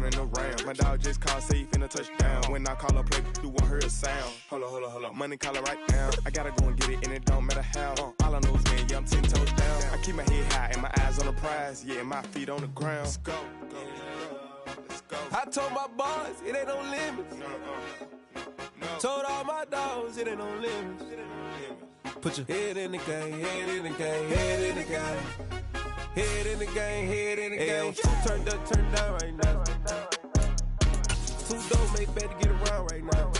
running around. My dog just called, say he finna touchdown. When I call a play, you won't hear a sound. Hold up, money call it right now. I gotta go and get it, and it don't matter how. All I know is, man, yeah, I'm 10 toes down. I keep my head high and my eyes on the prize. Yeah, and my feet on the ground. Let's go. Let's go. I told my boys, it ain't no limits. No. Told all my dogs, it ain't no limits. Put your head in the game, head in the game, head in the game. Head in the game, head in the game. Two turned up, turned down right now. Two dope make better get around right now.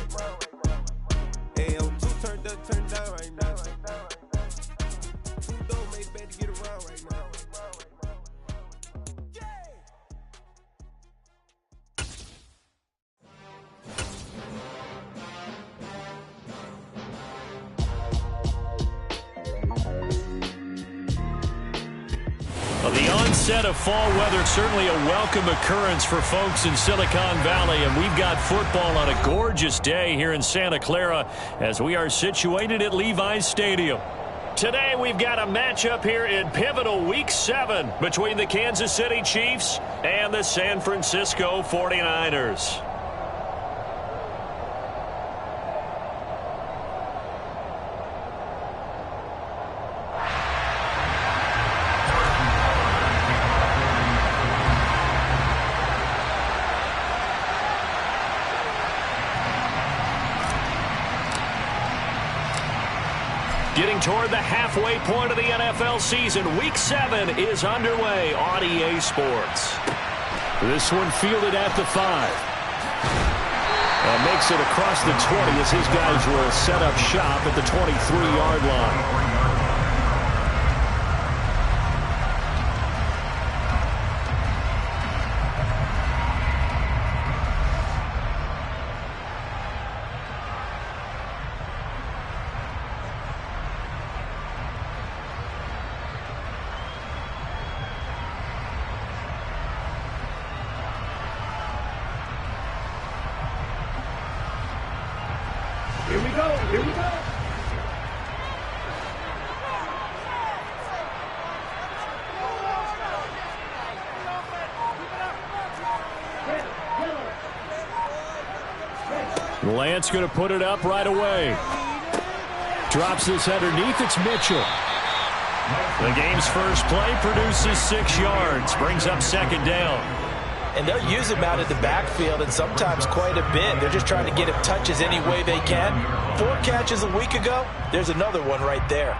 Hey, two turned up, turned down right now. Two dope make better get around right now. The onset of fall weather, certainly a welcome occurrence for folks in Silicon Valley, and we've got football on a gorgeous day here in Santa Clara as we are situated at Levi's Stadium. Today we've got a matchup here in pivotal Week 7 between the Kansas City Chiefs and the San Francisco 49ers. Getting toward the halfway point of the NFL season, Week 7 is underway on EA Sports. This one fielded at the 5. And makes it across the 20 as his guys will set up shop at the 23-yard line. Here we go. Lance going to put it up right away. Drops this underneath. It's Mitchell. The game's first play produces 6 yards. Brings up second down. And they'll use him out in the backfield, and sometimes quite a bit. They're just trying to get him touches any way they can. 4 catches a week ago. There's another one right there.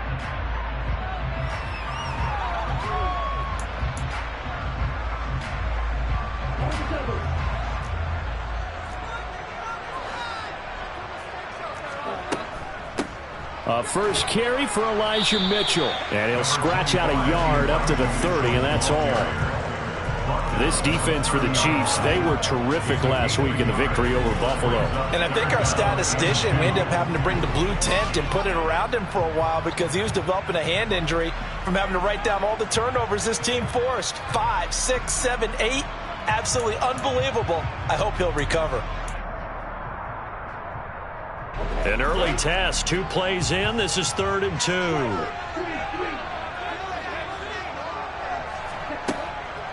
First carry for Elijah Mitchell. And he'll scratch out a yard up to the 30, and that's all. This defense for the Chiefs, they were terrific last week in the victory over Buffalo. And I think our statistician, we ended up having to bring the blue tent and put it around him for a while because he was developing a hand injury from having to write down all the turnovers this team forced. 5, 6, 7, 8. Absolutely unbelievable. I hope he'll recover. An early test, 2 plays in. This is 3rd and 2.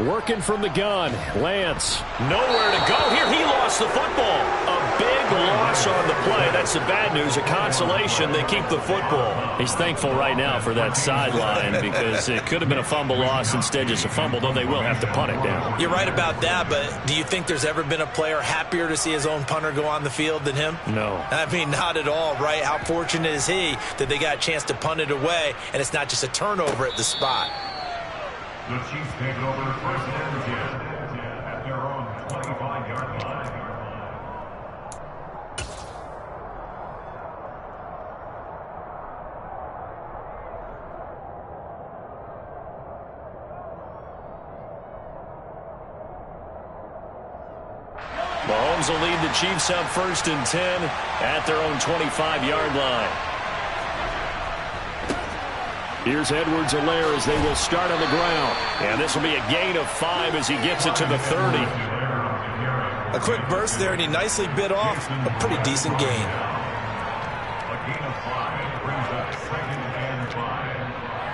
Working from the gun. Lance. Nowhere to go here. He lost the football. A big loss on the play. That's the bad news. A consolation. They keep the football. He's thankful right now for that sideline because it could have been a fumble loss, instead just a fumble, though they will have to punt it down. You're right about that, but do you think there's ever been a player happier to see his own punter go on the field than him? No. I mean, not at all, right? How fortunate is he that they got a chance to punt it away, and it's not just a turnover at the spot. The Chiefs take over first and 10 at their own 25-yard line. Mahomes will lead the Chiefs up 1st and 10 at their own 25-yard line. Here's Edwards-Helaire as they will start on the ground. And this will be a gain of 5 as he gets it to the 30. A quick burst there, and he nicely bit off a pretty decent gain. A gain of 5 brings up 2nd and 5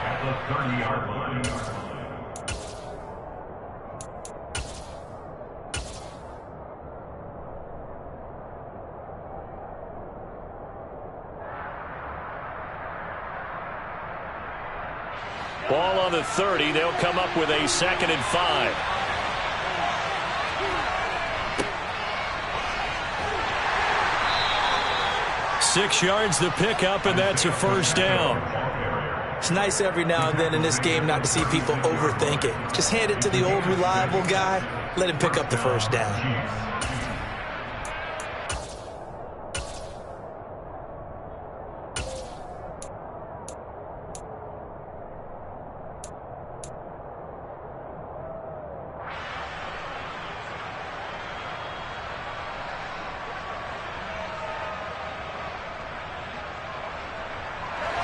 at the 30-yard line. 2 the 30. They'll come up with a 2nd and 5. Six yards the pickup, and that's a first down. It's nice every now and then in this game not to see people overthink it. Just hand it to the old reliable guy. Let him pick up the first down.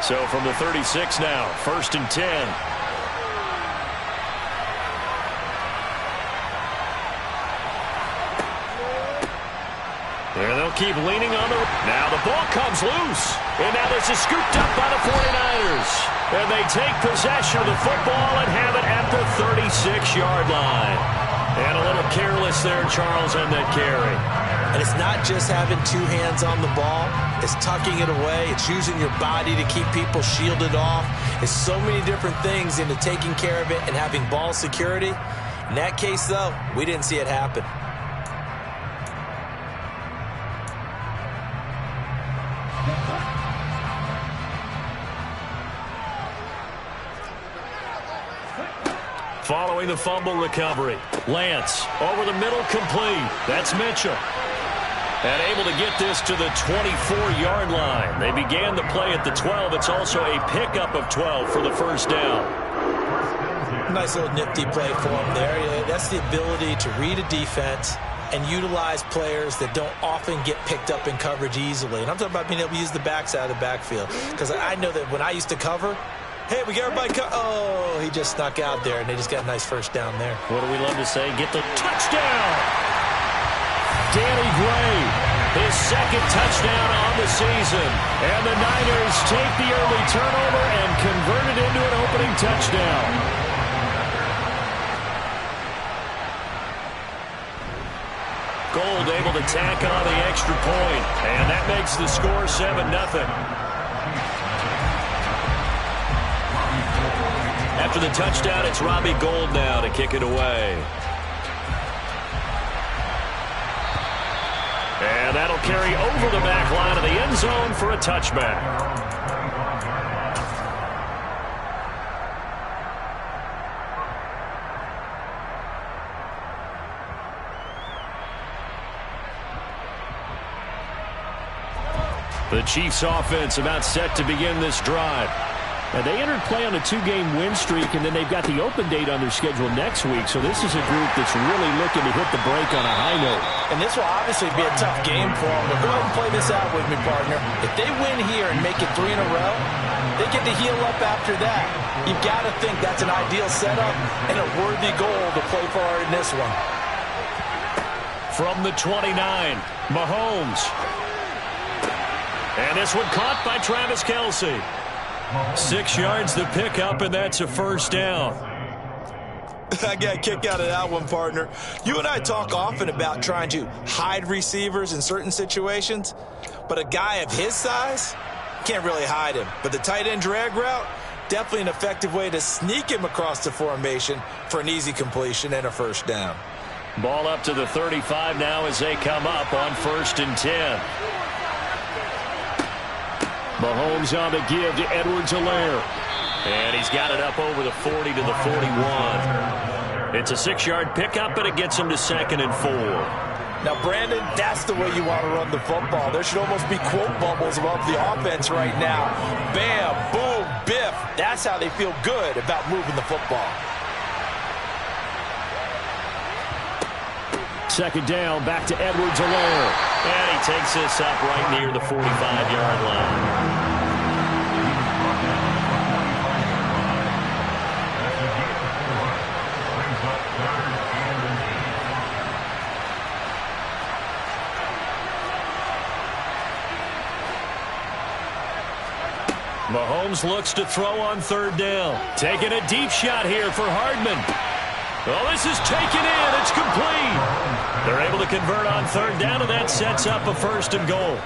So from the 36 now, 1st and 10. And they'll keep leaning on the... Now the ball comes loose. And now this is scooped up by the 49ers. And they take possession of the football and have it at the 36-yard line. And a little careless there, Charles, on that carry. And it's not just having two hands on the ball. It's tucking it away. It's using your body to keep people shielded off. It's so many different things into taking care of it and having ball security. In that case, though, we didn't see it happen. Following the fumble recovery, Lance over the middle, complete. That's Mitchell. And able to get this to the 24-yard line. They began the play at the 12. It's also a pickup of 12 for the first down. Nice little nifty play for him there. Yeah, that's the ability to read a defense and utilize players that don't often get picked up in coverage easily. And I'm talking about being able to use the backside of the backfield. Because I know that when I used to cover, hey, we got everybody oh, he just snuck out there, and they just got a nice first down there. What do we love to say? Get the touchdown! Danny Gray, his 2nd touchdown on the season. And the Niners take the early turnover and convert it into an opening touchdown. Gold able to tack on the extra point, and that makes the score 7-0. After the touchdown, it's Robbie Gould now to kick it away. And that'll carry over the back line of the end zone for a touchback. The Chiefs offense about set to begin this drive. Now, they entered play on a 2-game win streak, and then they've got the open date on their schedule next week. So this is a group that's really looking to hit the break on a high note. And this will obviously be a tough game for them. But go ahead and play this out with me, partner. If they win here and make it 3 in a row, they get to heal up after that. You've got to think that's an ideal setup and a worthy goal to play for in this one. From the 29, Mahomes. And this one caught by Travis Kelce. 6 yards the pickup, and that's a first down. I got a kick out of that one, partner. You and I talk often about trying to hide receivers in certain situations, but a guy of his size can't really hide him. But the tight end drag route, definitely an effective way to sneak him across the formation for an easy completion and a first down. Ball up to the 35 now as they come up on 1st and 10. Mahomes on the give to Edwards-Helaire. And he's got it up over the 40 to the 41. It's a 6-yard pickup, but it gets him to 2nd and 4. Now, Brandon, that's the way you want to run the football. There should almost be quote bubbles above the offense right now. Bam, boom, biff. That's how they feel good about moving the football. 2nd down, back to Edwards-Helaire. And he takes this up right near the 45-yard line. Mahomes looks to throw on 3rd down. Taking a deep shot here for Hardman. Well, this is taken in. It's complete. They're able to convert on third down, and that sets up a 1st and goal.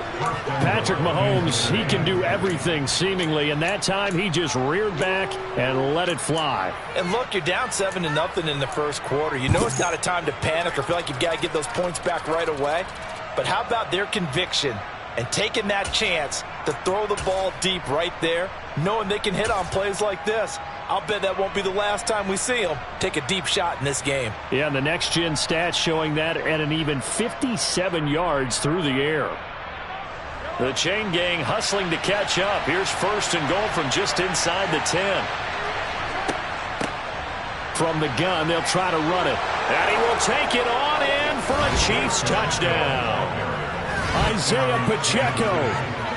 Patrick Mahomes, he can do everything seemingly, and that time he just reared back and let it fly. And look, you're down 7-0 in the first quarter. You know it's not a time to panic or feel like you've got to get those points back right away. But how about their conviction and taking that chance to throw the ball deep right there, knowing they can hit on plays like this? I'll bet that won't be the last time we see them take a deep shot in this game. Yeah, and the next-gen stats showing that at an even 57 yards through the air. The chain gang hustling to catch up. Here's 1st and goal from just inside the 10. From the gun, they'll try to run it. And he will take it on in for a Chiefs touchdown. Isaiah Pacheco,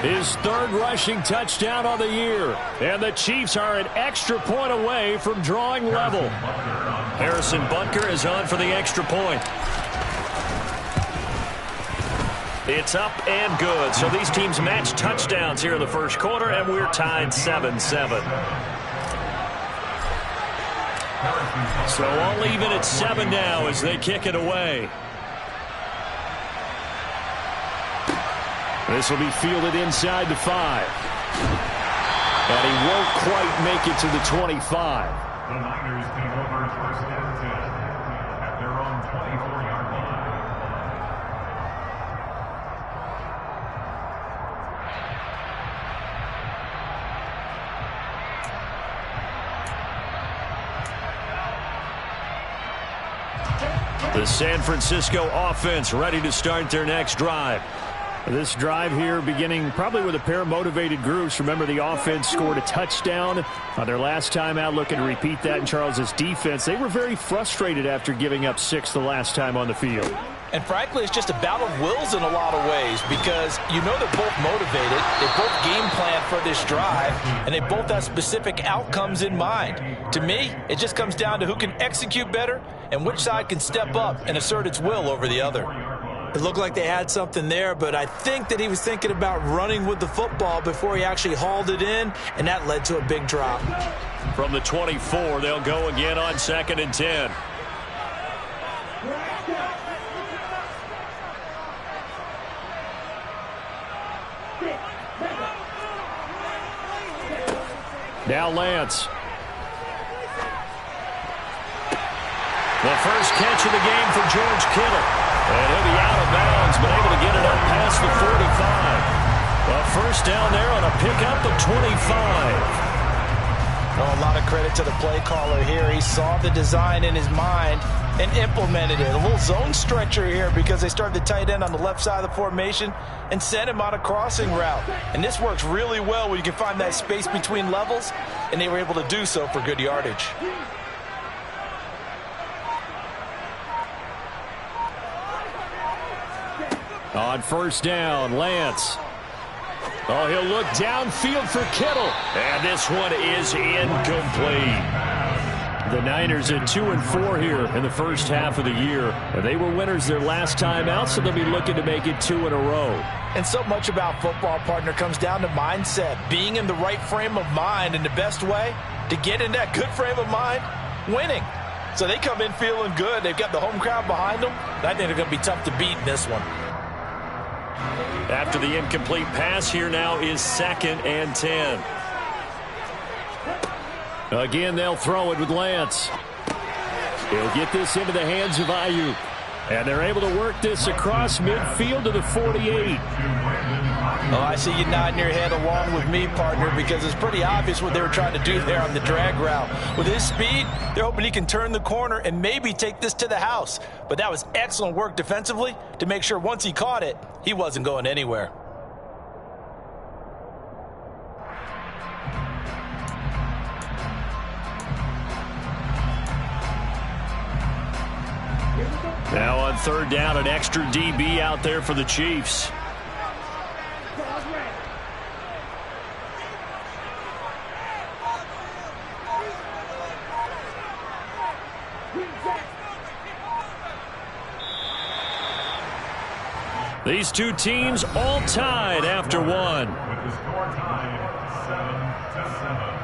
his 3rd rushing touchdown on the year. And the Chiefs are an extra point away from drawing level. Harrison Butker is on for the extra point. It's up and good. So these teams match touchdowns here in the first quarter, and we're tied 7-7. So all even at 7 now as they kick it away. This will be fielded inside the 5. And he won't quite make it to the 25. The Niners take over 1st and 10 at their own 24-yard line. The San Francisco offense ready to start their next drive. This drive here beginning probably with a pair of motivated groups. Remember, the offense scored a touchdown on their last time out, looking to repeat that in Charles' defense. They were very frustrated after giving up 6 the last time on the field. And frankly, it's just a battle of wills in a lot of ways because you know they're both motivated, they both game plan for this drive, and they both have specific outcomes in mind. To me, it just comes down to who can execute better and which side can step up and assert its will over the other. It looked like they had something there, but I think that he was thinking about running with the football before he actually hauled it in, and that led to a big drop. From the 24, they'll go again on 2nd and 10. Now Lance. The first catch of the game for George Kittle. And he'll be out of bounds, but able to get it up past the 45. A first down there on a pickup of 25. Well, a lot of credit to the play caller here. He saw the design in his mind and implemented it. A little zone stretcher here because they started the tight end on the left side of the formation and sent him on a crossing route. And this works really well when you can find that space between levels, and they were able to do so for good yardage. On first down, Lance. Oh, he'll look downfield for Kittle. And this one is incomplete. The Niners at 2-4 here in the first half of the year. And they were winners their last time out, so they'll be looking to make it 2 in a row. And so much about football, partner, comes down to mindset. Being in the right frame of mind, and the best way to get in that good frame of mind, winning. So they come in feeling good. They've got the home crowd behind them. I think they're going to be tough to beat in this one. After the incomplete pass, here now is 2nd and 10. Again, they'll throw it with Lance. He'll get this into the hands of Ayuk. And they're able to work this across midfield to the 48. Oh, I see you nodding your head along with me, partner, because it's pretty obvious what they were trying to do there on the drag route. With his speed, they're hoping he can turn the corner and maybe take this to the house. But that was excellent work defensively to make sure once he caught it, he wasn't going anywhere. Now on third down, an extra DB out there for the Chiefs. These two teams all tied after one. With the score tied 7-7.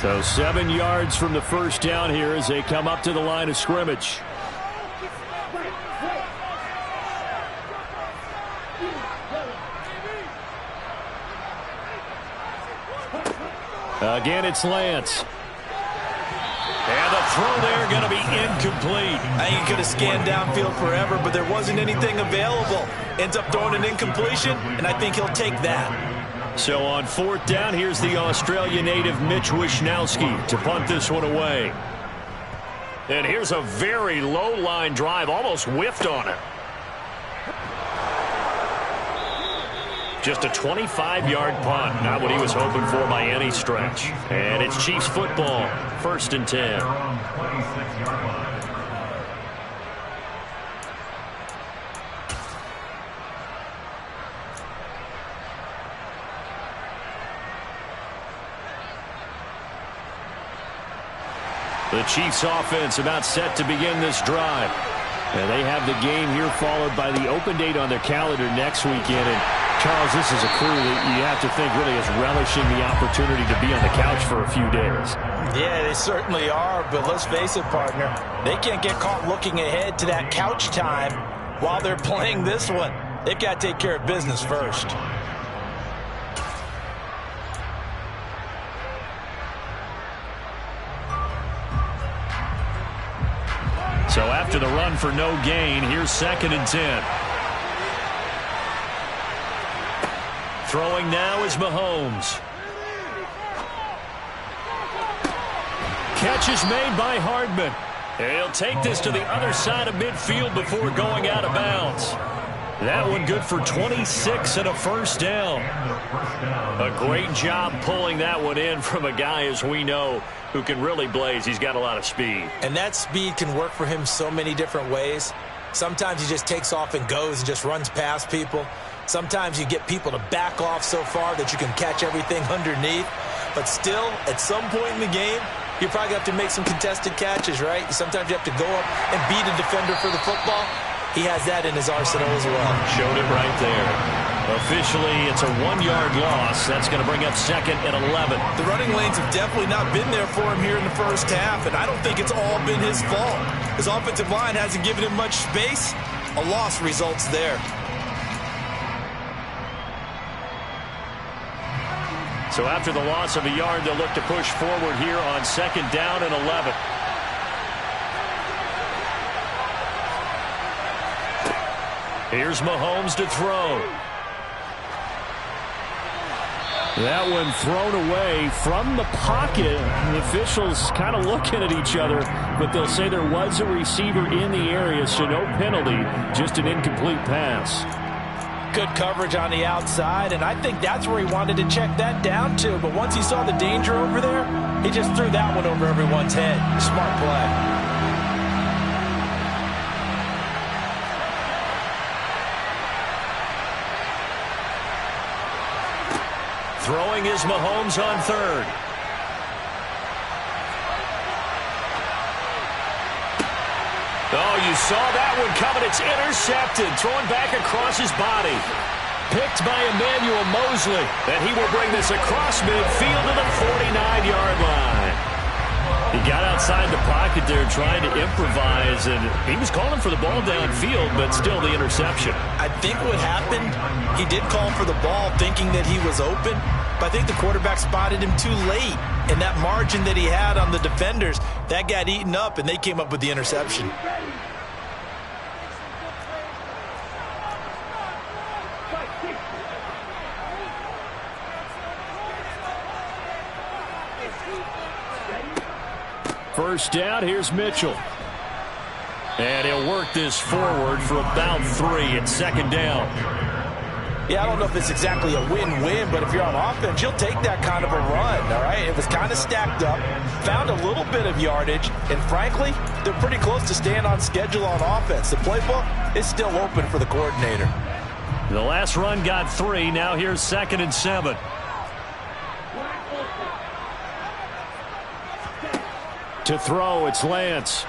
So 7 yards from the first down here as they come up to the line of scrimmage. Again, it's Lance. And the throw there going to be incomplete. I think he could have scanned downfield forever, but there wasn't anything available. Ends up throwing an incompletion, and I think he'll take that. So on 4th down, here's the Australia native Mitch Wishnowski to punt this one away. And here's a very low line drive, almost whiffed on it. Just a 25-yard punt, not what he was hoping for by any stretch. And it's Chiefs football, 1st and 10. The Chiefs offense about set to begin this drive. And they have the game here followed by the open date on their calendar next weekend. And Charles, this is a crew that you have to think really is relishing the opportunity to be on the couch for a few days. Yeah, they certainly are, but let's face it, partner. They can't get caught looking ahead to that couch time while they're playing this one. They've got to take care of business first. So after the run for no gain, here's 2nd and 10. Throwing now is Mahomes. Catch is made by Hardman. He'll take this to the other side of midfield before going out of bounds. That one good for 26 and a first down. A great job pulling that one in from a guy, as we know, who can really blaze. He's got a lot of speed. And that speed can work for him so many different ways. Sometimes he just takes off and goes and just runs past people. Sometimes you get people to back off so far that you can catch everything underneath. But still, at some point in the game, you probably have to make some contested catches, right? Sometimes you have to go up and beat a defender for the football. He has that in his arsenal as well. Showed it right there. Officially, it's a 1-yard loss. That's going to bring up 2nd and 11. The running lanes have definitely not been there for him here in the first half, and I don't think it's all been his fault. His offensive line hasn't given him much space. A loss results there. So after the loss of a yard, they'll look to push forward here on 2nd down and 11. Here's Mahomes to throw. That one thrown away from the pocket. The officials kind of looking at each other, but they'll say there was a receiver in the area, so no penalty, just an incomplete pass. Good coverage on the outside, and I think that's where he wanted to check that down to. But once he saw the danger over there, he just threw that one over everyone's head. Smart play. Throwing is Mahomes on 3rd. Oh, you saw that one coming. It's intercepted. Thrown back across his body. Picked by Emmanuel Mosley. And he will bring this across midfield to the 49-yard line. He got outside the pocket there trying to improvise, and he was calling for the ball downfield, but still the interception. I think what happened, he did call for the ball thinking that he was open, but I think the quarterback spotted him too late. And that margin that he had on the defenders, that got eaten up, and they came up with the interception. First down, here's Mitchell. And he'll work this forward for about 3 at 2nd down. Yeah, I don't know if it's exactly a win-win, but if you're on offense, you'll take that kind of a run, all right? It was kind of stacked up, found a little bit of yardage, and frankly, they're pretty close to staying on schedule on offense. The playbook is still open for the coordinator. The last run got 3. Now here's 2nd and 7. To throw, it's Lance.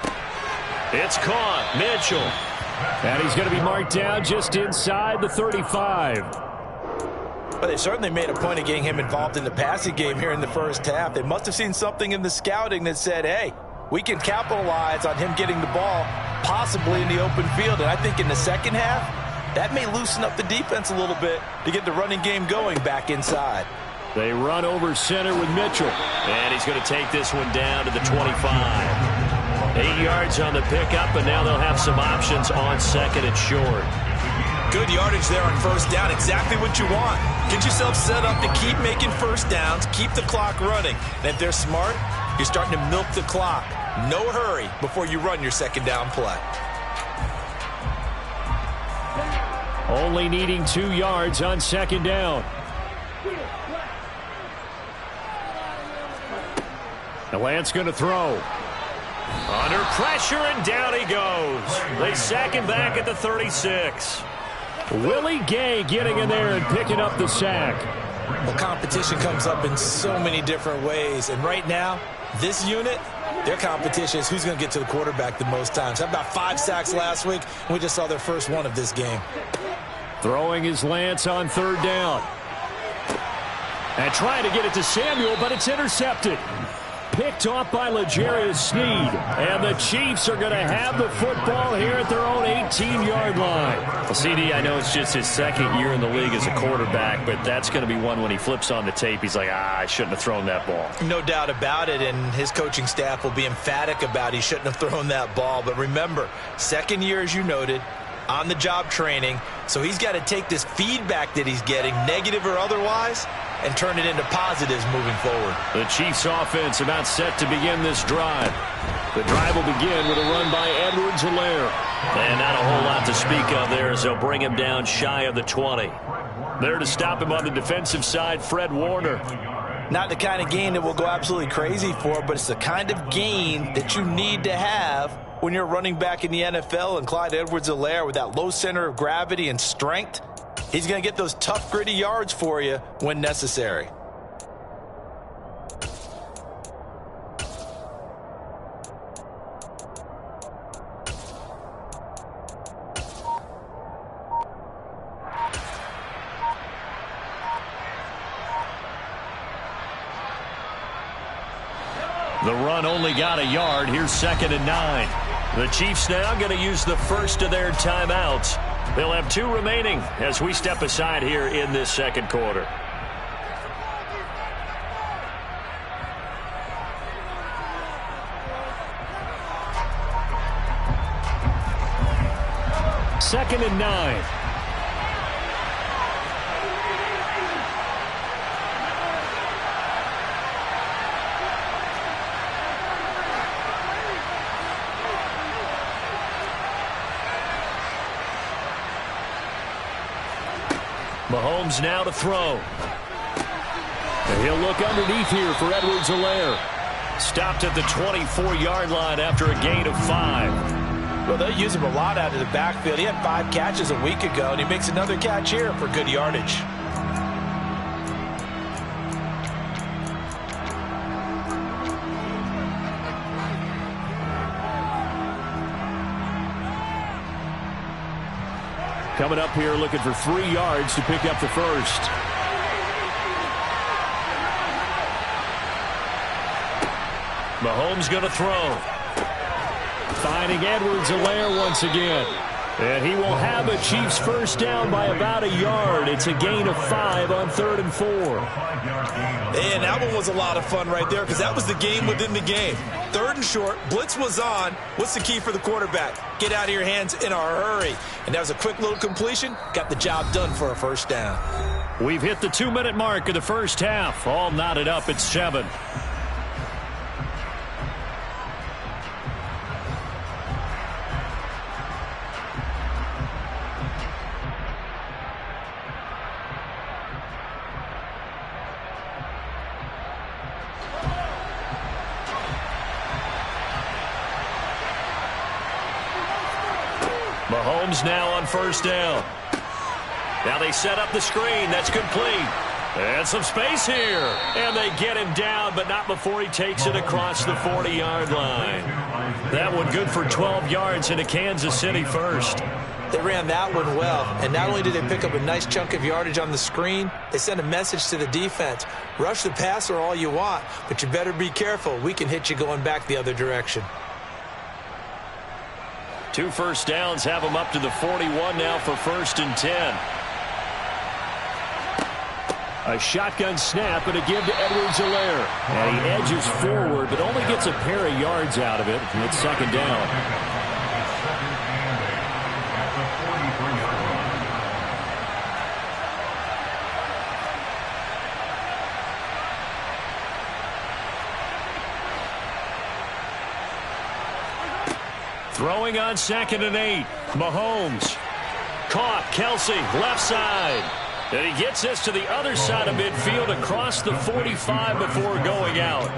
It's caught. Mitchell. And he's going to be marked down just inside the 35. Well, they certainly made a point of getting him involved in the passing game here in the first half. They must have seen something in the scouting that said, hey, we can capitalize on him getting the ball possibly in the open field. And I think in the second half, that may loosen up the defense a little bit to get the running game going back inside. They run over center with Mitchell. And he's going to take this one down to the 25. 8 yards on the pickup, and now they'll have some options on second and short. Good yardage there on first down. Exactly what you want. Get yourself set up to keep making first downs, keep the clock running. And if they're smart, you're starting to milk the clock. No hurry before you run your second down play. Only needing 2 yards on second down. Now Lance going to throw. Under pressure, and down he goes. They sack him back at the 36. Willie Gay getting in there and picking up the sack. Well, competition comes up in so many different ways. And right now, this unit, their competition is who's going to get to the quarterback the most times. How about 5 sacks last week? We just saw their first one of this game. Throwing is Lance on third down. And trying to get it to Samuel, but it's intercepted. Picked off by L'Jarius Sneed. And the Chiefs are going to have the football here at their own 18-yard line. Well, CD, I know it's just his second year in the league as a quarterback, but that's going to be one when he flips on the tape. He's like, I shouldn't have thrown that ball. No doubt about it, and his coaching staff will be emphatic about he shouldn't have thrown that ball. But remember, second year, as you noted, on-the-job training, so he's got to take this feedback that he's getting, negative or otherwise, and turn it into positives moving forward. The Chiefs offense about set to begin this drive. The drive will begin with a run by Edwards-Helaire. And not a whole lot to speak of there as they'll bring him down shy of the 20. There to stop him on the defensive side, Fred Warner. Not the kind of gain that we'll go absolutely crazy for, but it's the kind of gain that you need to have when you're running back in the NFL. And Clyde Edwards-Helaire, with that low center of gravity and strength, he's going to get those tough, gritty yards for you when necessary. The run only got a yard. Here's 2nd and 9. The Chiefs now going to use the first of their timeouts. They'll have 2 remaining as we step aside here in this second quarter. Second and 9. Mahomes now to throw. And he'll look underneath here for Edwards-Helaire. Stopped at the 24-yard line after a gain of 5. Well, they'll use him a lot out of the backfield. He had 5 catches a week ago, and he makes another catch here for good yardage. Coming up here looking for 3 yards to pick up the first. Mahomes going to throw. Finding Edwards-Helaire once again. And he will have a Chiefs first down by about a yard. It's a gain of 5 on 3rd and 4. And that one was a lot of fun right there because that was the game within the game. 3rd and short, blitz was on. What's the key for the quarterback? Get out of your hands in a hurry. And that was a quick little completion. Got the job done for a first down. We've hit the 2-minute mark of the first half. All knotted up at 7. Mahomes now on first down. Now they set up the screen. That's complete. And some space here. And they get him down, but not before he takes it across the 40-yard line. That one good for 12 yards into Kansas City first. They ran that one well, and not only did they pick up a nice chunk of yardage on the screen, they sent a message to the defense. Rush the passer all you want, but you better be careful. We can hit you going back the other direction. 2 first downs have them up to the 41 now for 1st and 10. A shotgun snap and a give to Edwards-Helaire. And he edges forward, but only gets a pair of yards out of it. And it's 2nd down. Throwing on 2nd and 8. Mahomes. Caught. Kelsey, left side. And he gets this to the other side of midfield across the 45 before going out.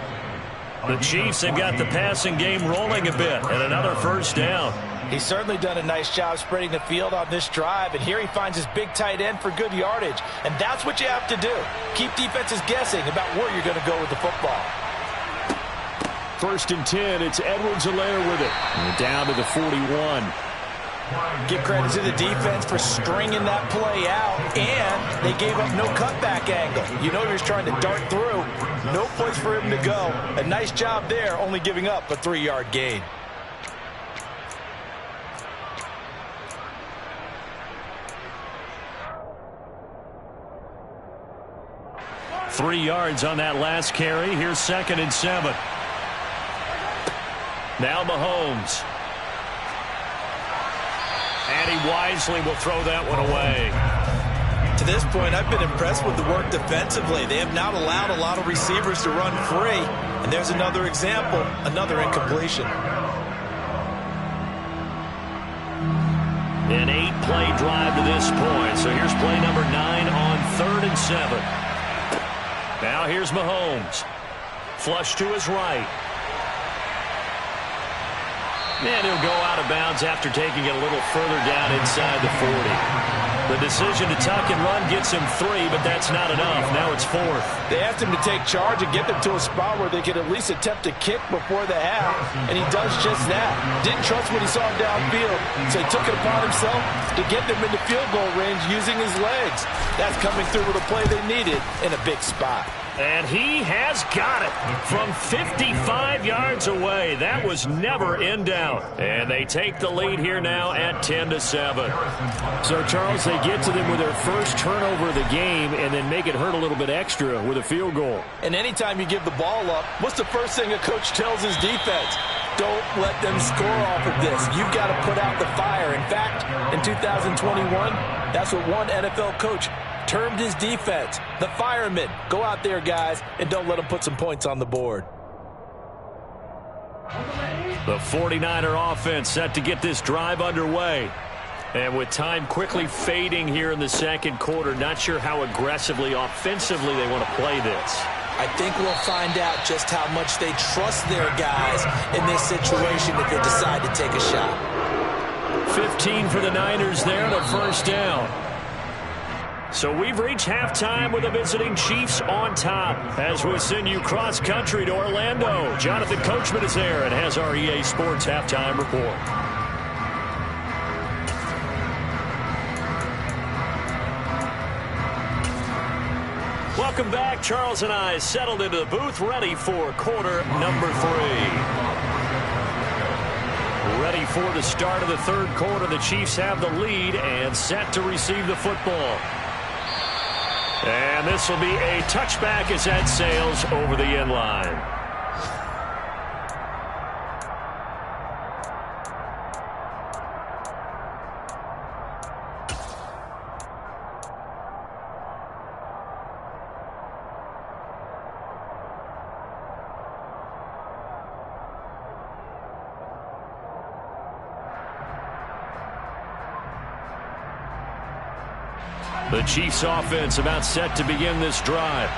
The Chiefs have got the passing game rolling a bit, and another 1st down. He's certainly done a nice job spreading the field on this drive, and here he finds his big tight end for good yardage. And that's what you have to do. Keep defenses guessing about where you're going to go with the football. 1st and 10. It's Edwards-Helaire with it. And down to the 41. Give credit to the defense for stringing that play out, and they gave up no cutback angle. You know he was trying to dart through. No place for him to go. A nice job there, only giving up a 3-yard gain. Three yards on that last carry. Here's 2nd and 7. Now Mahomes. And he wisely will throw that one away. To this point, I've been impressed with the work defensively. They have not allowed a lot of receivers to run free. And there's another example, another incompletion. An 8-play drive to this point. So here's play number 9 on 3rd and 7. Now here's Mahomes. Flush to his right. And he'll go out of bounds after taking it a little further down inside the 40. The decision to tuck and run gets him 3, but that's not enough. Now it's 4th. They asked him to take charge and get them to a spot where they could at least attempt a kick before the half, and he does just that. Didn't trust what he saw downfield, so he took it upon himself to get them into field goal range using his legs. That's coming through with a play they needed in a big spot. And he has got it from 55 yards away. That was never in doubt. And they take the lead here now at 10-7. So, Charles, they get to them with their first turnover of the game and then make it hurt a little bit extra with a field goal. And anytime you give the ball up, what's the first thing a coach tells his defense? Don't let them score off of this. You've got to put out the fire. In fact, in 2021, that's what one NFL coach termed his defense, the firemen. Go out there, guys, and don't let them put some points on the board. The 49er offense set to get this drive underway. And with time quickly fading here in the second quarter, not sure how aggressively, offensively they want to play this. I think we'll find out just how much they trust their guys in this situation if they decide to take a shot. 15 for the Niners there to 1st down. So we've reached halftime with the visiting Chiefs on top as we send you cross-country to Orlando. Jonathan Coachman is there and has our EA Sports halftime report. Welcome back. Charles and I settled into the booth, ready for quarter number 3. Ready for the start of the 3rd quarter. The Chiefs have the lead and set to receive the football. And this will be a touchback as that sails over the end line. The Chiefs offense about set to begin this drive.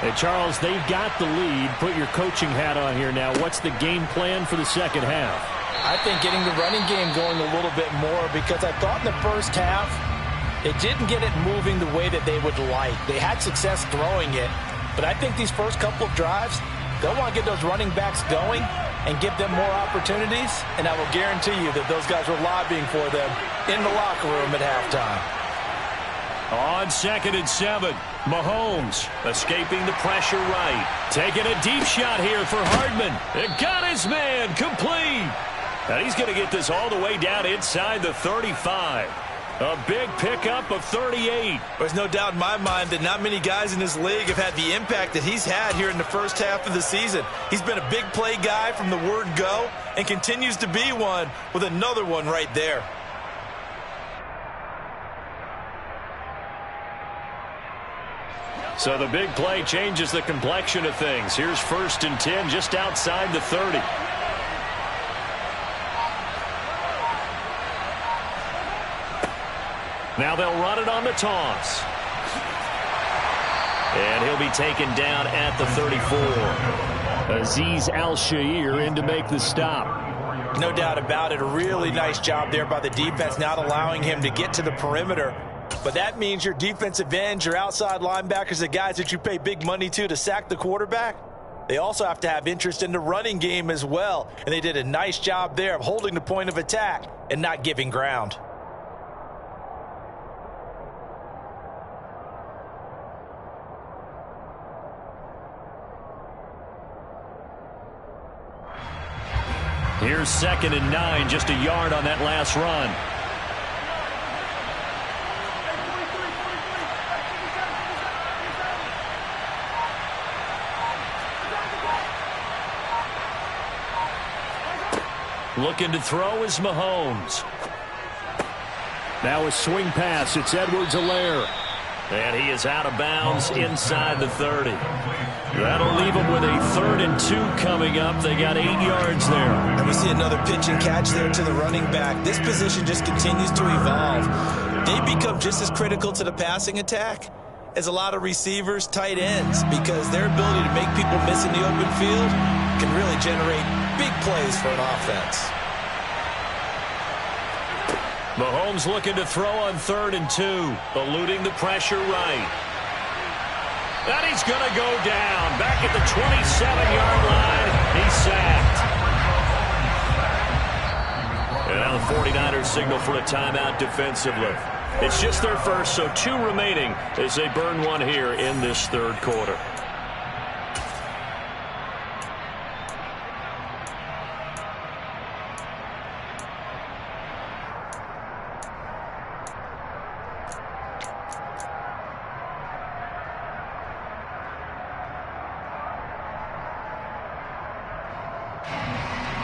Hey, Charles, they've got the lead. Put your coaching hat on here now. What's the game plan for the second half? I think getting the running game going a little bit more, because I thought in the first half it didn't get it moving the way that they would like. They had success throwing it, but I think these first couple of drives, They'll want to get those running backs going and give them more opportunities, and I will guarantee you that those guys were lobbying for them in the locker room at halftime. On 2nd and 7, Mahomes escaping the pressure right. Taking a deep shot here for Hardman. It got his man complete. And he's going to get this all the way down inside the 35. A big pickup of 38. There's no doubt in my mind that not many guys in this league have had the impact that he's had here in the first half of the season. He's been a big play guy from the word go and continues to be one with another one right there. So the big play changes the complexion of things. Here's 1st and 10 just outside the 30. Now they'll run it on the toss. And he'll be taken down at the 34. Azeez Al-Shaair in to make the stop. No doubt about it. A really nice job there by the defense, not allowing him to get to the perimeter. But that means your defensive ends, your outside linebackers, the guys that you pay big money to sack the quarterback, they also have to have interest in the running game as well. And they did a nice job there of holding the point of attack and not giving ground. Here's 2nd and 9, just a yard on that last run. Looking to throw is Mahomes. Now a swing pass. It's Edwards-Helaire. And he is out of bounds inside the 30. That'll leave them with a 3rd and 2 coming up. They got 8 yards there. And we see another pitch and catch there to the running back. This position just continues to evolve. They become just as critical to the passing attack as a lot of receivers, tight ends, because their ability to make people miss in the open field can really generate big plays for an offense. Mahomes looking to throw on 3rd and 2, eluding the pressure right. And he's going to go down. Back at the 27-yard line, he's sacked. And now the 49ers signal for a timeout defensively. It's just their first, so 2 remaining as they burn one here in this 3rd quarter.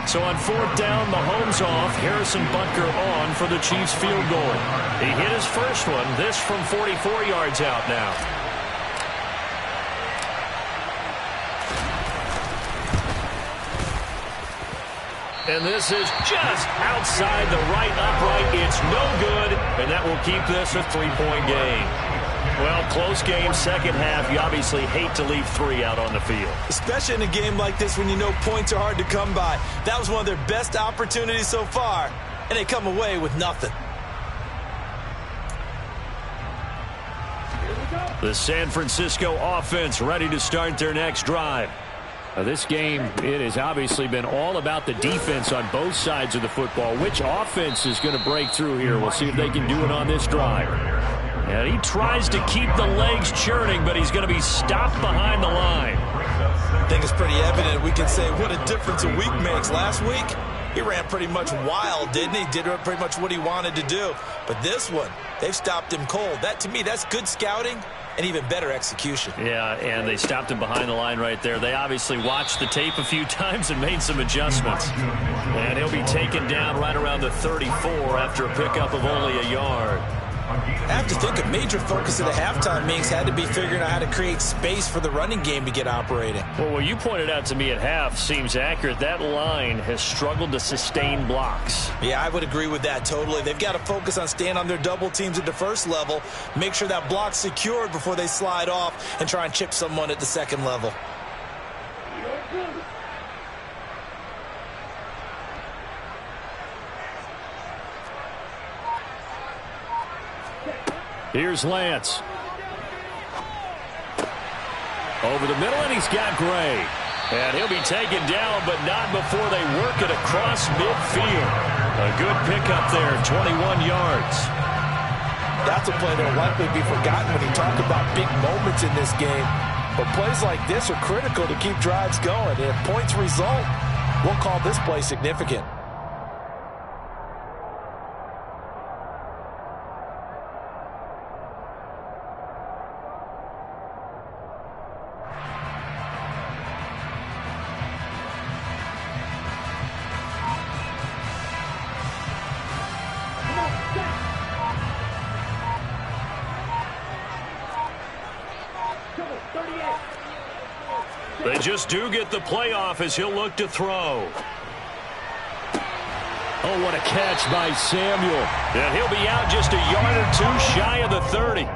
So on 4th down, Mahomes off, Harrison Butker on for the Chiefs field goal. He hit his first one, this from 44 yards out now. And this is just outside the right upright. It's no good, and that will keep this a 3-point game. Well, close game, second half. You obviously hate to leave 3 out on the field. Especially in a game like this when you know points are hard to come by. That was one of their best opportunities so far, and they come away with nothing. The San Francisco offense ready to start their next drive. Now this game, it has obviously been all about the defense on both sides of the football. Which offense is going to break through here? We'll see if they can do it on this drive. And he tries to keep the legs churning, but he's going to be stopped behind the line. I think it's pretty evident. We can say what a difference a week makes. Last week, he ran pretty much wild, didn't he? Did pretty much what he wanted to do. But this one, they've stopped him cold. That, to me, that's good scouting and even better execution. Yeah, and they stopped him behind the line right there. They obviously watched the tape a few times and made some adjustments. And he'll be taken down right around the 34 after a pickup of only a yard. I have to think a major focus of the halftime meetings had to be figuring out how to create space for the running game to get operating. Well, what you pointed out to me at half seems accurate. That line has struggled to sustain blocks. Yeah, I would agree with that totally. They've got to focus on staying on their double teams at the first level, make sure that block's secured before they slide off and try and chip someone at the second level. Here's Lance. Over the middle, and he's got Gray. And he'll be taken down, but not before they work it across midfield. A good pickup there, 21 yards. That's a play that will likely be forgotten when you talk about big moments in this game. But plays like this are critical to keep drives going. And if points result, we'll call this play significant. They just do get the playoff as he'll look to throw. Oh, what a catch by Samuel. And he'll be out just a yard or two shy of the 30.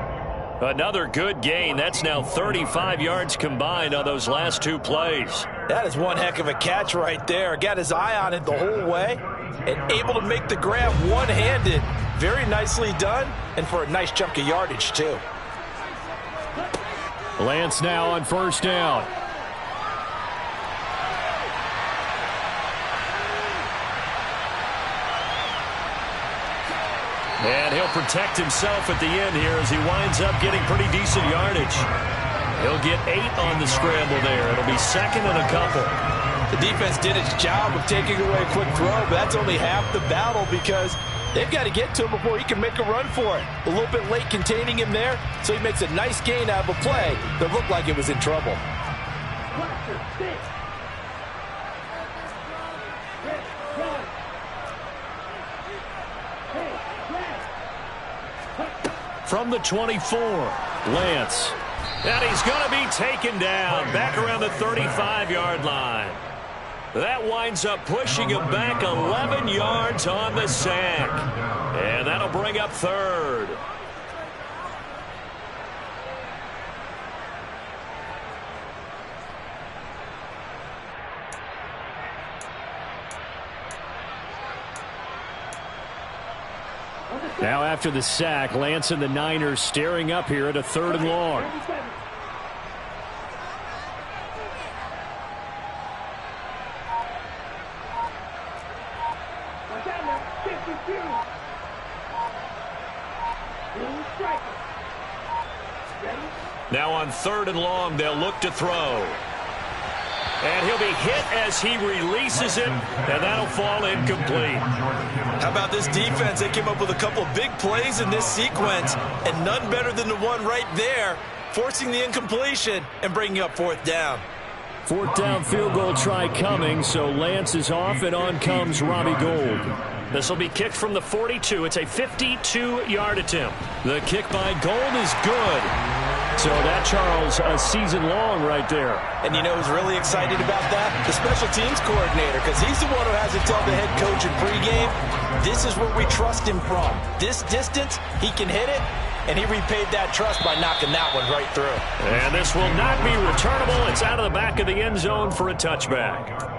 Another good gain. That's now 35 yards combined on those last two plays. That is one heck of a catch right there. Got his eye on it the whole way and able to make the grab one-handed. Very nicely done, and for a nice chunk of yardage, too. Lance now on first down. And he'll protect himself at the end here as he winds up getting pretty decent yardage. He'll get 8 on the scramble there. It'll be second and a couple. The defense did its job of taking away a quick throw, but that's only half the battle because they've got to get to him before he can make a run for it. A little bit late containing him there, so he makes a nice gain out of a play that looked like it was in trouble. From the 24, Lance. And he's going to be taken down back around the 35-yard line. That winds up pushing him back 11 yards on the sack. And that'll bring up third. Now after the sack, Lance and the Niners staring up here at a 3rd and long. Now on 3rd and long, they'll look to throw. And he'll be hit as he releases it, and that'll fall incomplete. How about this defense? They came up with a couple of big plays in this sequence, and none better than the one right there, forcing the incompletion and bringing up 4th down. 4th down field goal try coming, so Lance is off, and on comes Robbie Gould. This will be kicked from the 42. It's a 52-yard attempt. The kick by Gould is good. So that, Charles, a season long right there. And you know who's really excited about that? The special teams coordinator, because he's the one who has to tell the head coach in pregame, this is where we trust him from. This distance, he can hit it, and he repaid that trust by knocking that one right through. And this will not be returnable. It's out of the back of the end zone for a touchback.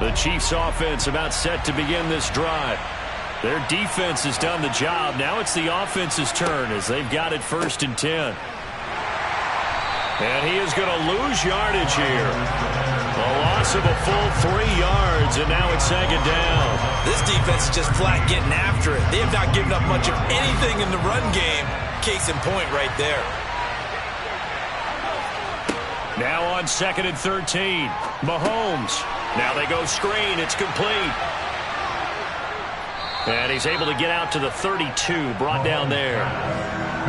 The Chiefs offense about set to begin this drive. Their defense has done the job. Now it's the offense's turn as they've got it 1st and 10. And he is going to lose yardage here. A loss of a full 3 yards, and now it's 2nd down. This defense is just flat getting after it. They have not given up much of anything in the run game. Case in point right there. Now on 2nd and 13. Mahomes. Now they go screen. It's complete. And he's able to get out to the 32. Brought down there.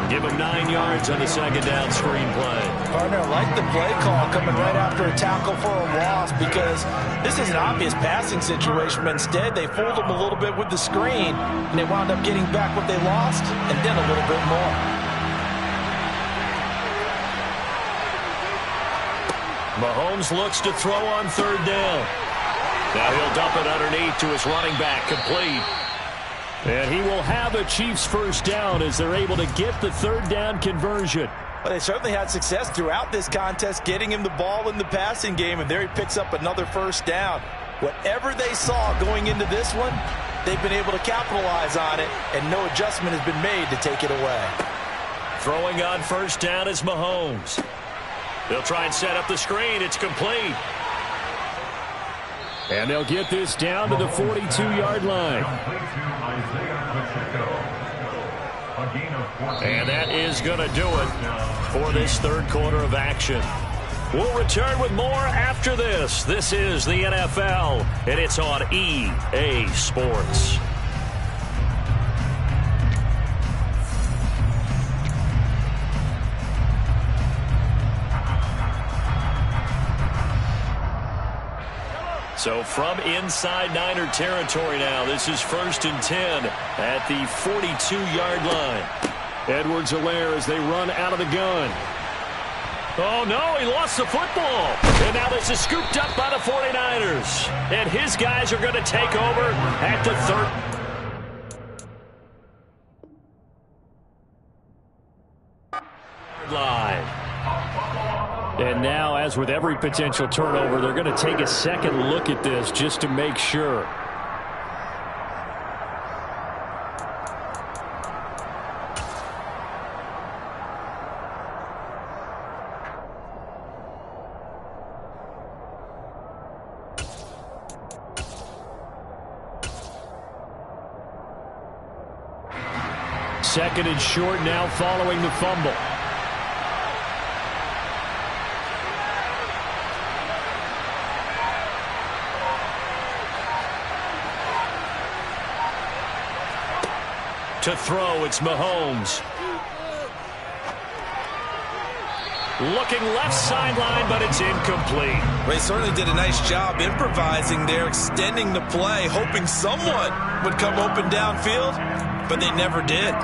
Give him 9 yards on the 2nd down screen play. Partner, I like the play call coming right after a tackle for a loss because this is an obvious passing situation. But instead, they fooled him a little bit with the screen, and they wound up getting back what they lost and then a little bit more. Mahomes looks to throw on 3rd down. Now he'll dump it underneath to his running back, complete. And he will have a Chiefs 1st down as they're able to get the 3rd down conversion. Well, they certainly had success throughout this contest, getting him the ball in the passing game, and there he picks up another 1st down. Whatever they saw going into this one, they've been able to capitalize on it, and no adjustment has been made to take it away. Throwing on first down is Mahomes. They'll try and set up the screen. It's complete. And they'll get this down to the 42-yard line. And that is going to do it for this third quarter of action. We'll return with more after this. This is the NFL, and it's on EA Sports. So from inside Niner territory now, this is 1st and 10 at the 42-yard line. Edwards-Helaire as they run out of the gun. Oh, no, he lost the football. And now this is scooped up by the 49ers. And his guys are going to take over at the third line. And now, as with every potential turnover, they're going to take a second look at this just to make sure. Second and short now following the fumble. To throw, it's Mahomes. Looking left sideline, but it's incomplete. They certainly did a nice job improvising there, extending the play, hoping someone would come open downfield, but they never did.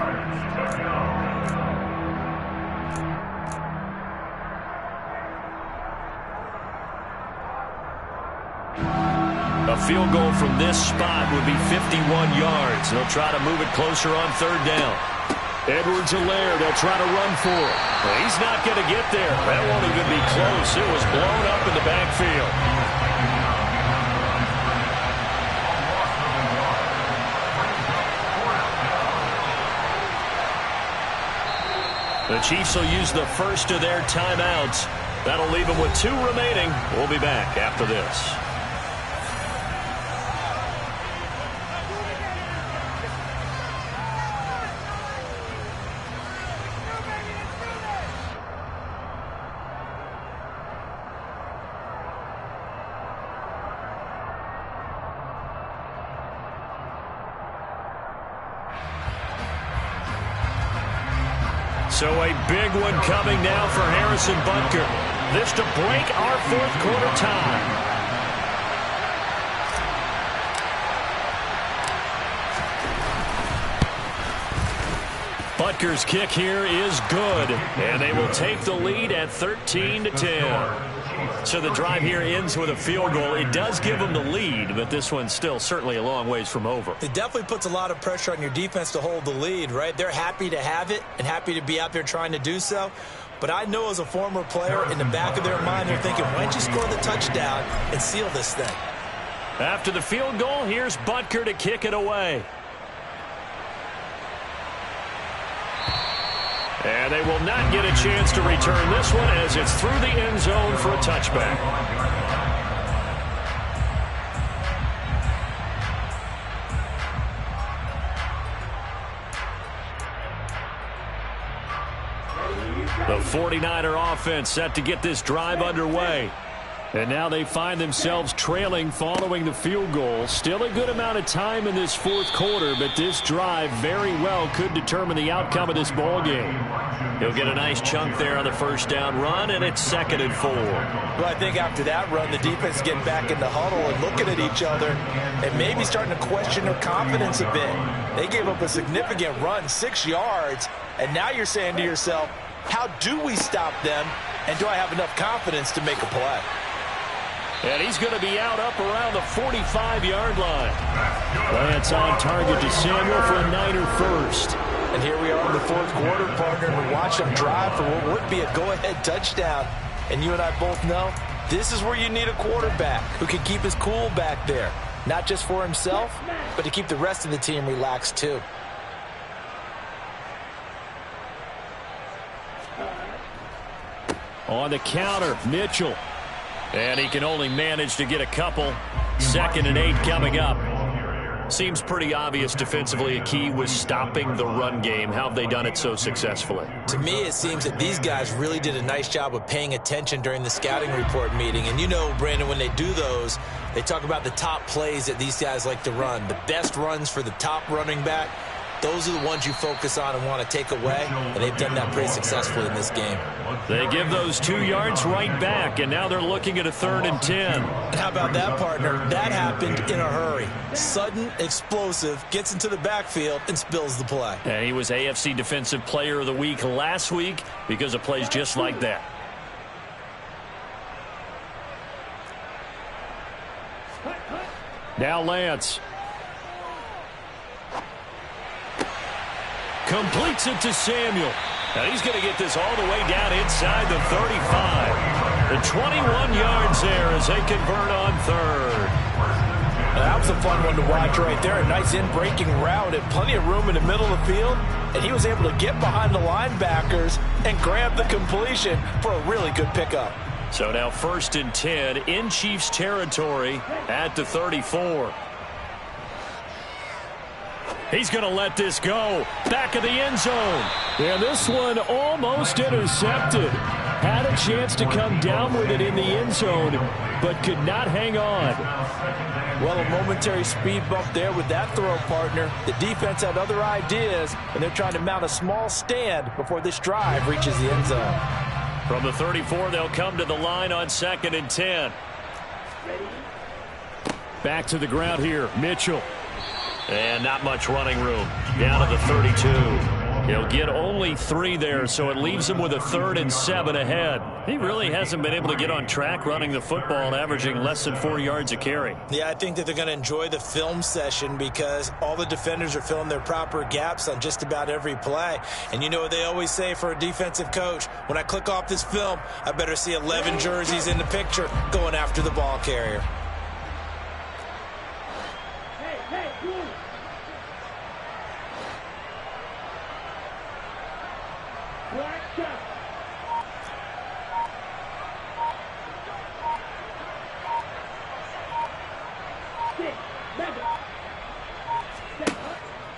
A field goal from this spot would be 51 yards. They'll try to move it closer on third down. Edwards-Helaire, they'll try to run for it. Well, he's not going to get there. That won't even be close. It was blown up in the backfield. The Chiefs will use the first of their timeouts. That'll leave them with 2 remaining. We'll be back after this. So a big one coming now for Harrison Butker. This to break our fourth quarter tie. Butker's kick here is good, and they will take the lead at 13-10. So the drive here ends with a field goal. It does give them the lead, but this one's still certainly a long ways from over. It definitely puts a lot of pressure on your defense to hold the lead, right? They're happy to have it and happy to be out there trying to do so. But I know as a former player, in the back of their mind, they're thinking, why don't you score the touchdown and seal this thing? After the field goal, here's Butker to kick it away. And they will not get a chance to return this one as it's through the end zone for a touchback. The 49er offense set to get this drive underway. And now they find themselves trailing following the field goal. Still a good amount of time in this fourth quarter, but this drive very well could determine the outcome of this ball game. He'll get a nice chunk there on the first down run, and it's 2nd and 4. Well, I think after that run, the defense is getting back in the huddle and looking at each other and maybe starting to question their confidence a bit. They gave up a significant run, 6 yards, and now you're saying to yourself, how do we stop them, and do I have enough confidence to make a play? And he's going to be out up around the 45-yard line. Lance on target to Samuel for a Niner first. And here we are in the fourth quarter, partner, and we watch them drive for what would be a go-ahead touchdown. And you and I both know this is where you need a quarterback who can keep his cool back there. not just for himself, but to keep the rest of the team relaxed too. On the counter, Mitchell. And he can only manage to get a couple. 2nd and 8 coming up. Seems pretty obvious defensively a key was stopping the run game. How have they done it so successfully? To me, it seems that these guys really did a nice job of paying attention during the scouting report meeting. And you know, Brandon, when they do those, they talk about the top plays that these guys like to run. The best runs for the top running back, those are the ones you focus on and want to take away. And they've done that pretty successfully in this game. They give those 2 yards right back, and now they're looking at a 3rd and 10. And how about that, partner? That happened in a hurry. Sudden, explosive, gets into the backfield, and spills the play. And he was AFC Defensive Player of the Week last week because of plays just like that. Now Lance. Completes it to Samuel. And he's going to get this all the way down inside the 35. The 21 yards there as they convert on 3rd. That was a fun one to watch right there. A nice in-breaking route and plenty of room in the middle of the field. And he was able to get behind the linebackers and grab the completion for a really good pickup. So now 1st and 10 in Chiefs territory at the 34. He's going to let this go. Back of the end zone. And this one almost intercepted. Had a chance to come down with it in the end zone, but could not hang on. Well, a momentary speed bump there with that throw, partner. The defense had other ideas, and they're trying to mount a small stand before this drive reaches the end zone. From the 34, they'll come to the line on 2nd and 10. Back to the ground here, Mitchell. And not much running room. Down to the 32. He'll get only 3 there, so it leaves him with a 3rd and 7 ahead. He really hasn't been able to get on track running the football, averaging less than 4 yards a carry. Yeah, I think that they're going to enjoy the film session because all the defenders are filling their proper gaps on just about every play. And you know what they always say for a defensive coach? When I click off this film, I better see 11 jerseys in the picture going after the ball carrier.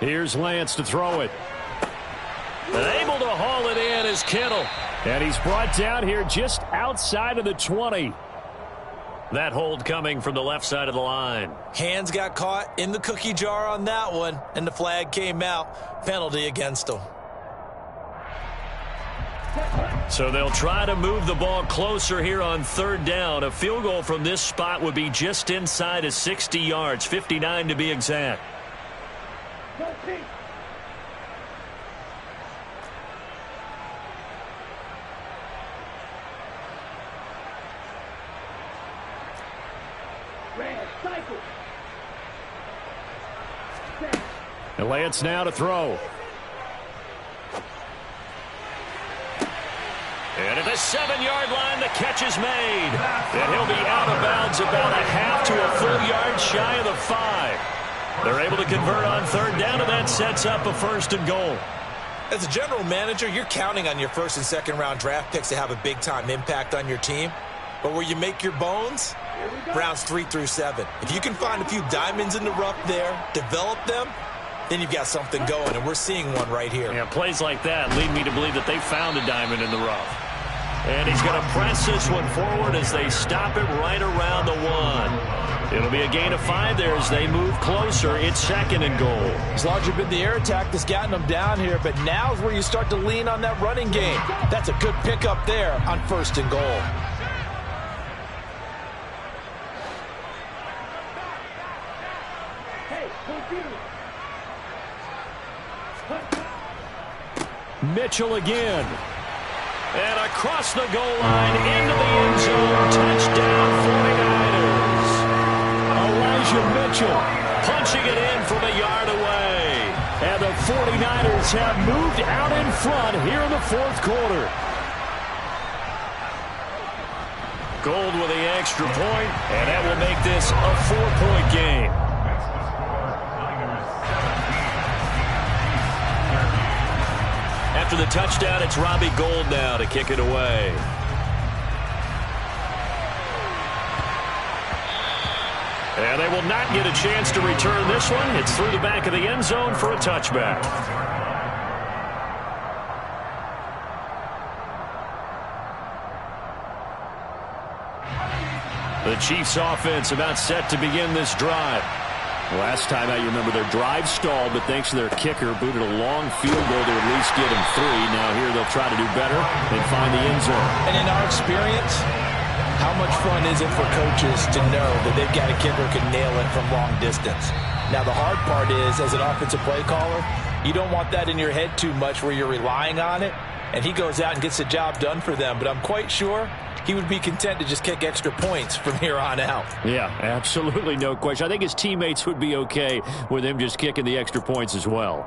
Here's Lance to throw it. And able to haul it in is Kittle. And he's brought down here just outside of the 20. That hold coming from the left side of the line. Hands got caught in the cookie jar on that one, and the flag came out. Penalty against them. So they'll try to move the ball closer here on 3rd down. A field goal from this spot would be just inside of 60 yards, 59 to be exact. And Lance now to throw. And at the 7-yard line, the catch is made. And he'll be out of bounds about a half to a full yard shy of the 5. They're able to convert on 3rd down, and that sets up a 1st and goal. As a general manager, you're counting on your 1st and 2nd round draft picks to have a big-time impact on your team. But where you make your bones, rounds 3 through 7. If you can find a few diamonds in the rough there, develop them, then you've got something going, and we're seeing one right here. Yeah, plays like that lead me to believe that they found a diamond in the rough. And he's going to press this one forward as they stop it right around the 1. It'll be a gain of 5 there as they move closer. It's 2nd and goal. It's largely been the air attack that's gotten them down here, but now's where you start to lean on that running game. That's a good pickup there on 1st and goal. Mitchell again. And across the goal line into the end zone. Touchdown 49ers. Elijah Mitchell punching it in from a yard away. And the 49ers have moved out in front here in the 4th quarter. Gold with the extra point, and that will make this a 4-point game. After the touchdown, it's Robbie Gould now to kick it away. And they will not get a chance to return this one. It's through the back of the end zone for a touchback. The Chiefs offense about set to begin this drive. Last time out, you remember their drive stalled, but thanks to their kicker, booted a long field goal to at least get him 3. Now here they'll try to do better and find the end zone. And in our experience, how much fun is it for coaches to know that they've got a kicker who can nail it from long distance? Now the hard part is, as an offensive play caller, you don't want that in your head too much where you're relying on it, and he goes out and gets the job done for them. But I'm quite sure he would be content to just kick extra points from here on out. Yeah, absolutely no question. I think his teammates would be okay with him just kicking the extra points as well.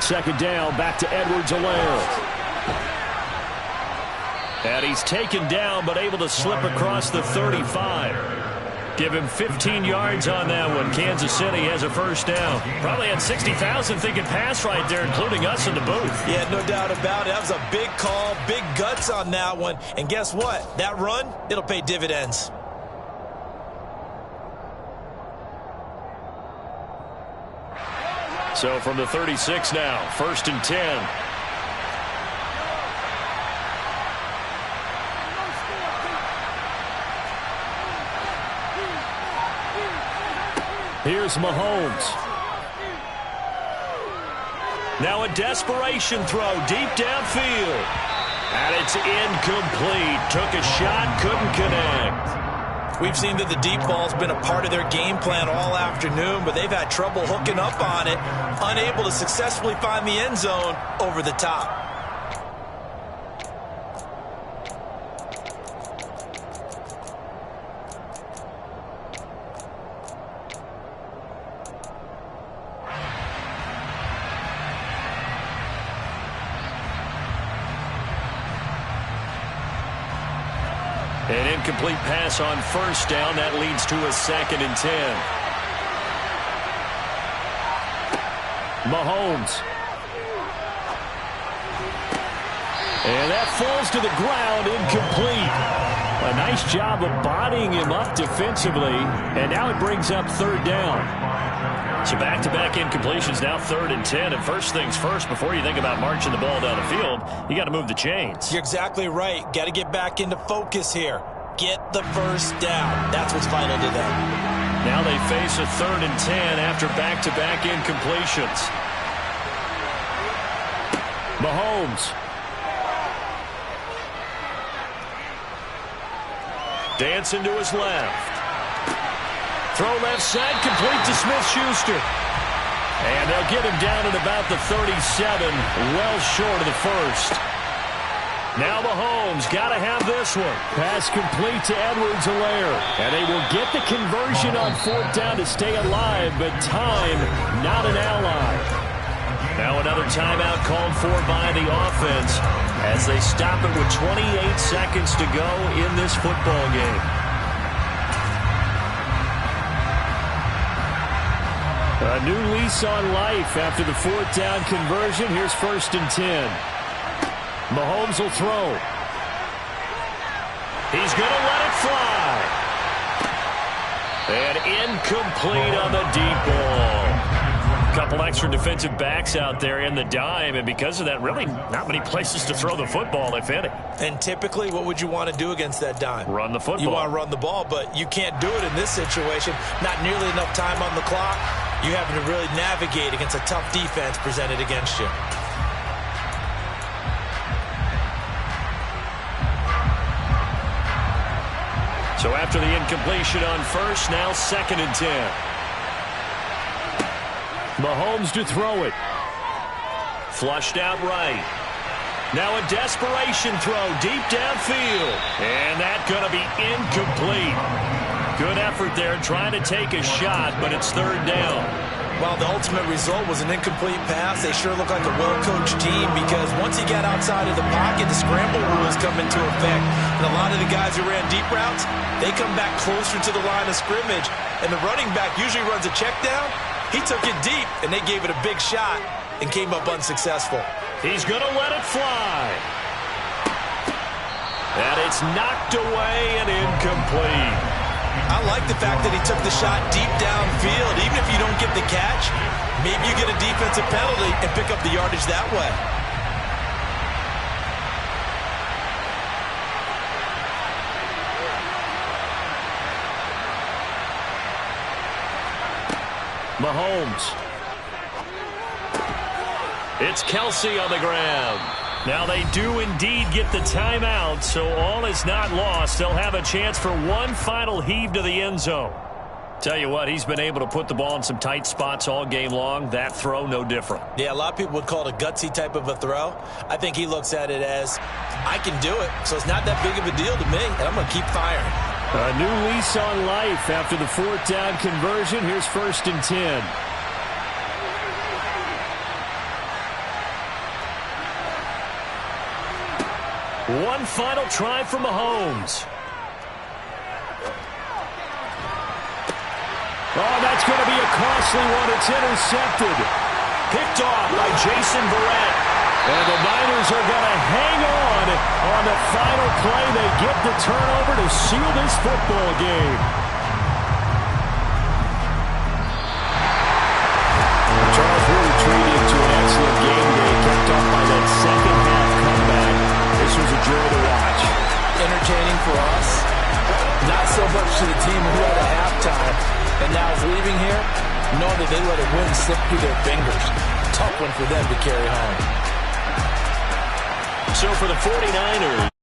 Second down, back to Edwards-Helaire. And he's taken down, but able to slip across the 35. Give him 15 yards on that one. Kansas City has a first down. Probably had 60,000 thinking pass right there, including us in the booth. Yeah, no doubt about it. That was a big call, big guts on that one. And guess what? That run, it'll pay dividends. So from the 36 now, 1st and 10. Here's Mahomes. Now a desperation throw deep downfield. And it's incomplete. Took a shot, couldn't connect. We've seen that the deep ball's been a part of their game plan all afternoon, but they've had trouble hooking up on it, unable to successfully find the end zone over the top. An incomplete pass on first down. That leads to a 2nd and 10. Mahomes. And that falls to the ground, incomplete. A nice job of bodying him up defensively, and now it brings up 3rd down. So back-to-back incompletions, now 3rd and 10. And first things first, before you think about marching the ball down the field, you got to move the chains. You're exactly right. Got to get back into focus here. Get the first down. That's what's vital to them. Now they face a 3rd and 10 after back-to-back incompletions. Mahomes. Dancing to his left. Throw left side, complete to Smith-Schuster. And they'll get him down at about the 37, well short of the first. Now Mahomes got to have this one. Pass complete to Edwards-Helaire. And they will get the conversion on 4th down to stay alive, but time, not an ally. Now another timeout called for by the offense as they stop it with 28 seconds to go in this football game. A new lease on life after the 4th down conversion. Here's 1st and 10. Mahomes will throw. He's going to let it fly. And incomplete on the deep ball. A couple extra defensive backs out there in the dime, and because of that, really not many places to throw the football, if any. And typically, what would you want to do against that dime? Run the football. You want to run the ball, but you can't do it in this situation. Not nearly enough time on the clock. You having to really navigate against a tough defense presented against you. So after the incompletion on first, now 2nd and 10. Mahomes to throw it. Flushed out right. Now a desperation throw deep downfield. And that's going to be incomplete. Good effort there trying to take a shot, but it's third down. Well, the ultimate result was an incomplete pass. They sure look like a well-coached team because once he got outside of the pocket, the scramble rules come into effect. And a lot of the guys who ran deep routes, they come back closer to the line of scrimmage. And the running back usually runs a check down. He took it deep, and they gave it a big shot and came up unsuccessful. He's going to let it fly. And it's knocked away and incomplete. I like the fact that he took the shot deep downfield. Even if you don't get the catch, maybe you get a defensive penalty and pick up the yardage that way. Mahomes. It's Kelsey on the ground. Now they do indeed get the timeout, so all is not lost. They'll have a chance for one final heave to the end zone. Tell you what, he's been able to put the ball in some tight spots all game long. That throw, no different. Yeah, a lot of people would call it a gutsy type of a throw. I think he looks at it as, I can do it, so it's not that big of a deal to me, and I'm going to keep firing. A new lease on life after the fourth down conversion. Here's 1st and 10. One final try for Mahomes. Oh, that's going to be a costly one. It's intercepted. Picked off by Jason Verrett. And the Niners are going to hang on the final play. They get the turnover to seal this football game. Charles, really treated to an excellent game today, kept up by that second half comeback. This was a joy to watch. Entertaining for us, not so much to the team who had a halftime and now is leaving here, knowing that they let a win slip through their fingers. Tough one for them to carry home. So for the 49ers.